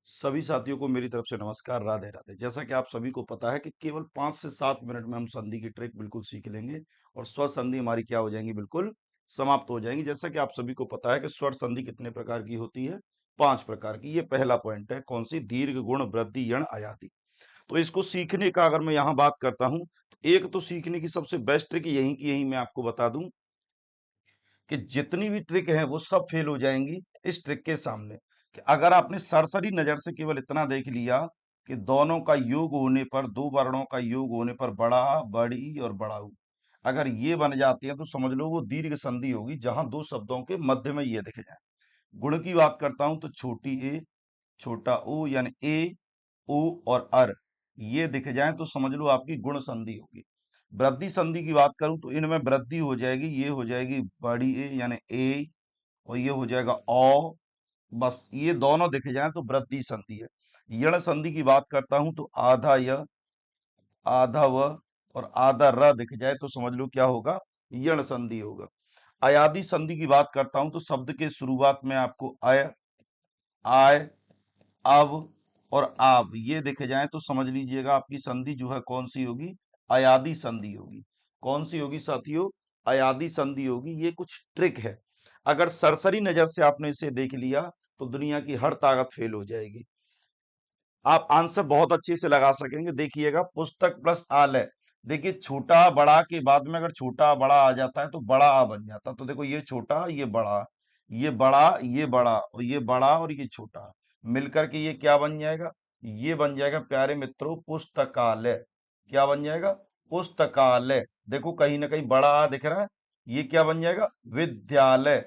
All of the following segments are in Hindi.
सभी साथियों को मेरी तरफ से नमस्कार, राधे राधे। जैसा कि आप सभी को पता है कि केवल 5 से 7 मिनट में हम संधि की ट्रिक बिल्कुल सीख लेंगे और स्वर संधि हमारी क्या हो जाएंगी, बिल्कुल समाप्त हो जाएंगी। जैसा कि आप सभी को पता है कि स्वर संधि कितने प्रकार की होती है, 5 प्रकार की। ये पहला पॉइंट है, कौन सी? दीर्घ, गुण, वृद्धि, यण, अयादि। तो इसको सीखने का अगर मैं यहाँ बात करता हूँ तो एक तो सीखने की सबसे बेस्ट ट्रिक यही की यही मैं आपको बता दूं कि जितनी भी ट्रिक है वो सब फेल हो जाएंगी इस ट्रिक के सामने। कि अगर आपने सरसरी नजर से केवल इतना देख लिया कि दोनों का योग होने पर, दो वर्णों का योग होने पर बड़ा, बड़ी और बड़ा ऊ, अगर ये बन जाती है तो समझ लो वो दीर्घ संधि होगी, जहां दो शब्दों के मध्य में ये दिख जाए। गुण की बात करता हूं तो छोटी ए, छोटा ओ, यानी ए, ओ और अर ये दिख जाए तो समझ लो आपकी गुण संधि होगी। वृद्धि संधि की बात करूं तो इनमें वृद्धि हो जाएगी, ये हो जाएगी बड़ी ए यानी ए, और ये हो जाएगा औ। बस ये दोनों दिख जाए तो वृद्धि संधि है। यण संधि की बात करता हूं तो आधा य, आधा व और आधा र दिख जाए तो समझ लो क्या होगा, यण संधि होगा। अयादि संधि की बात करता हूं तो शब्द के शुरुआत में आपको अय, आय, अब और आप ये दिख जाए तो समझ लीजिएगा आपकी संधि जो है कौन सी होगी, अयादि संधि होगी। कौन सी होगी साथियों? अयादि संधि होगी। ये कुछ ट्रिक है, अगर सरसरी नजर से आपने इसे देख लिया तो दुनिया की हर ताकत फेल हो जाएगी। आप आंसर बहुत अच्छे से लगा सकेंगे। देखिएगा, पुस्तक प्लस आलय। देखिए, छोटा बड़ा के बाद में अगर छोटा बड़ा आ जाता है तो बड़ा आ बन जाता है। तो देखो, ये छोटा ये बड़ा, ये बड़ा ये बड़ा और ये बड़ा और ये छोटा मिलकर के ये क्या बन जाएगा? ये बन जाएगा प्यारे मित्रों पुस्तकालय। क्या बन जाएगा? पुस्तकालय। देखो कहीं ना कहीं बड़ा आ दिख रहा है, ये क्या बन जाएगा? विद्यालय।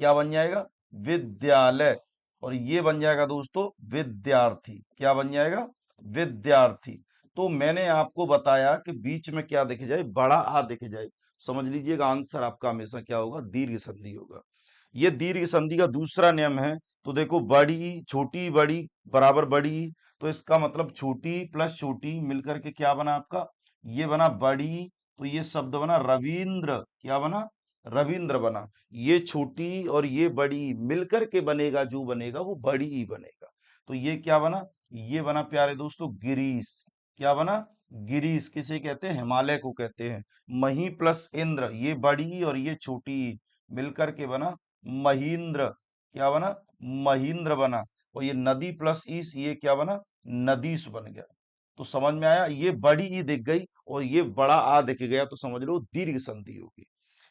क्या बन जाएगा? विद्यालय। और ये बन जाएगा दोस्तों विद्यार्थी। क्या बन जाएगा? विद्यार्थी। तो मैंने आपको बताया कि बीच में क्या दिख जाए, बड़ा आ दिख जाए, समझ लीजिएगा आंसर आपका हमेशा क्या होगा, दीर्घ संधि होगा। ये दीर्घ संधि का दूसरा नियम है। तो देखो, बड़ी छोटी बड़ी बराबर बड़ी, तो इसका मतलब छोटी प्लस छोटी मिलकर के क्या बना आपका, ये बना बड़ी। तो ये शब्द बना रविंद्र। क्या बना? रविंद्र बना। ये छोटी और ये बड़ी मिलकर के बनेगा, जो बनेगा वो बड़ी ही बनेगा। तो ये क्या बना? ये बना प्यारे दोस्तों गिरीश। क्या बना? गिरीश। किसे कहते हैं? हिमालय को कहते हैं। मही प्लस इंद्र, ये बड़ी और ये छोटी मिलकर के बना महींद्र। क्या बना? महींद्र बना। और ये नदी प्लस ईस, ये क्या बना? नदीश बन गया। तो समझ में आया? ये बड़ी ई दिख गई और ये बड़ा आ दिख गया तो समझ लो दीर्घ संधि होगी।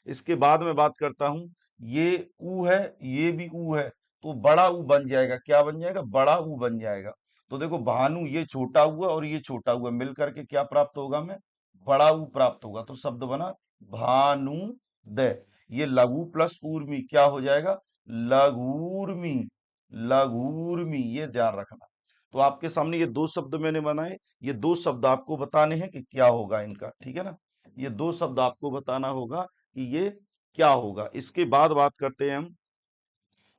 इसके बाद में बात करता हूं, ये ऊ है, ये भी ऊ है, तो बड़ा ऊ बन जाएगा। क्या बन जाएगा? बड़ा ऊ बन जाएगा। तो देखो भानु, ये छोटा हुआ और ये छोटा हुआ मिलकर के क्या प्राप्त होगा हमें? बड़ा ऊ प्राप्त होगा। तो शब्द बना भानुदय। ये लघु प्लस ऊर्मी क्या हो जाएगा? लघूर्मी। लघूर्मी, ये ध्यान रखना। तो आपके सामने ये दो शब्द मैंने बनाए, ये दो शब्द आपको बताने हैं कि क्या होगा इनका, ठीक है ना? ये दो शब्द आपको बताना होगा कि ये क्या होगा। इसके बाद बात करते हैं हम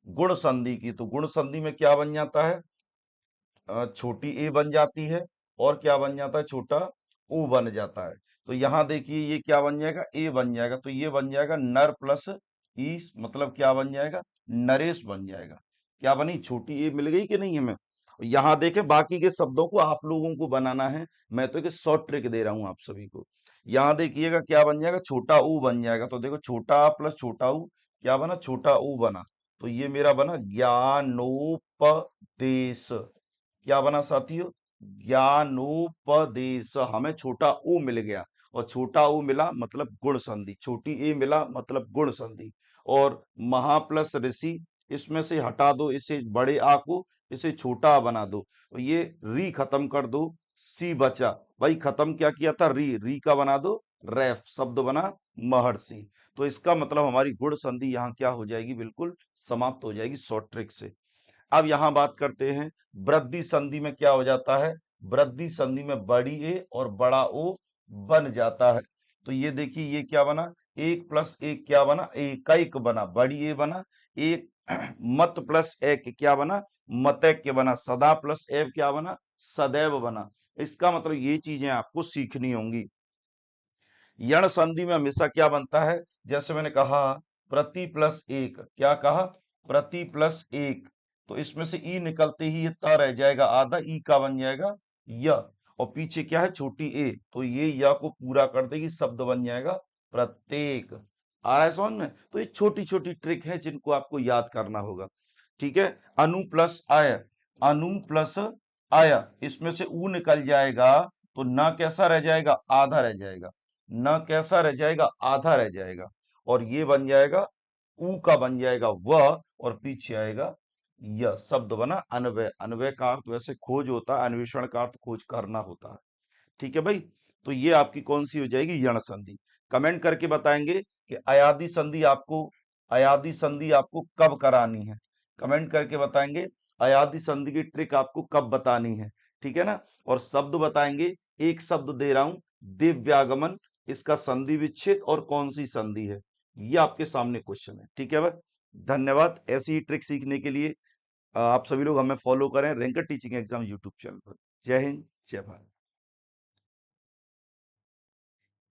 गुण संधि की। तो गुण संधि में क्या बन जाता है? छोटी ए बन जाती है और क्या बन जाता है? छोटा ओ बन जाता है। तो यहां देखिए ये क्या बन जाएगा? ए बन जाएगा। तो ये बन जाएगा नर प्लस ईस, मतलब क्या बन जाएगा? नरेश बन जाएगा। क्या बनी? छोटी ए मिल गई कि नहीं हमें? यहाँ देखें, बाकी के शब्दों को आप लोगों को बनाना है, मैं तो एक शॉर्ट ट्रिक दे रहा हूं आप सभी को। यहाँ देखिएगा क्या बन जाएगा? छोटा ऊ बन जाएगा। तो देखो, छोटा आ प्लस छोटा ऊ क्या बना? छोटा ऊ बना। तो ये मेरा बना ज्ञानोपदेश। क्या बना साथियों? ज्ञानोपदेश। हमें छोटा ऊ मिल गया और छोटा ऊ मिला मतलब गुण संधि, छोटी ए मिला मतलब गुण संधि। और महा प्लस ऋषि, इसमें से हटा दो इसे बड़े आ को, इसे छोटा आ बना दो और ये री खत्म कर दो, सी बचा। भाई खत्म क्या किया था? री, री का बना दो रेफ, शब्द बना महर्षि। तो इसका मतलब हमारी गुण संधि यहाँ क्या हो जाएगी? बिल्कुल समाप्त हो जाएगी शॉर्ट ट्रिक से। अब यहां बात करते हैं वृद्धि संधि में क्या हो जाता है। वृद्धि संधि में बड़ी ए और बड़ा ओ बन जाता है। तो ये देखिए ये क्या बना? एक प्लस एक क्या बना? एकैक बना, बड़ी ए बना। एक मत प्लस एक क्या बना? मतैक्य बना। सदा प्लस एव क्या बना? सदैव बना। इसका मतलब ये चीजें आपको सीखनी होंगी। यण संधि में हमेशा क्या बनता है? जैसे मैंने कहा प्रति प्लस एक, क्या कहा? प्रति प्लस एक। तो इसमें से ई निकलते ही ये त रह जाएगा आधा, ई का बन जाएगा य, और पीछे क्या है छोटी ए, तो ये य को पूरा कर देगी, शब्द बन जाएगा प्रत्येक। आ रहा है समझ में? तो ये छोटी छोटी ट्रिक है जिनको आपको याद करना होगा। ठीक है, अनु plus I, Anu plus I, इसमें से ऊ निकल जाएगा तो न कैसा रह जाएगा, आधा रह जाएगा, न कैसा रह जाएगा, आधा रह जाएगा, और ये बन जाएगा ऊ का बन जाएगा वह, और पीछे आएगा यह, शब्द बना अन्वय। अन्वय का अर्थ वैसे खोज होता है, अन्वेषण का अर्थ खोज करना होता है। ठीक है भाई, तो ये आपकी कौन सी हो जाएगी, यण संधि। कमेंट करके बताएंगे कि अयादी संधि आपको कब करानी है, कमेंट करके बताएंगे अयादी संधि की ट्रिक आपको कब बतानी है। ठीक है ना, और शब्द बताएंगे, एक शब्द दे रहा हूं, दिव्यागमन, इसका संधि विच्छेद और कौन सी संधि है, ये आपके सामने क्वेश्चन है। ठीक है भाई, धन्यवाद। ऐसी ही ट्रिक सीखने के लिए आप सभी लोग हमें फॉलो करें, ranker teaching exam YouTube channel पर। जय हिंद, जय भारत।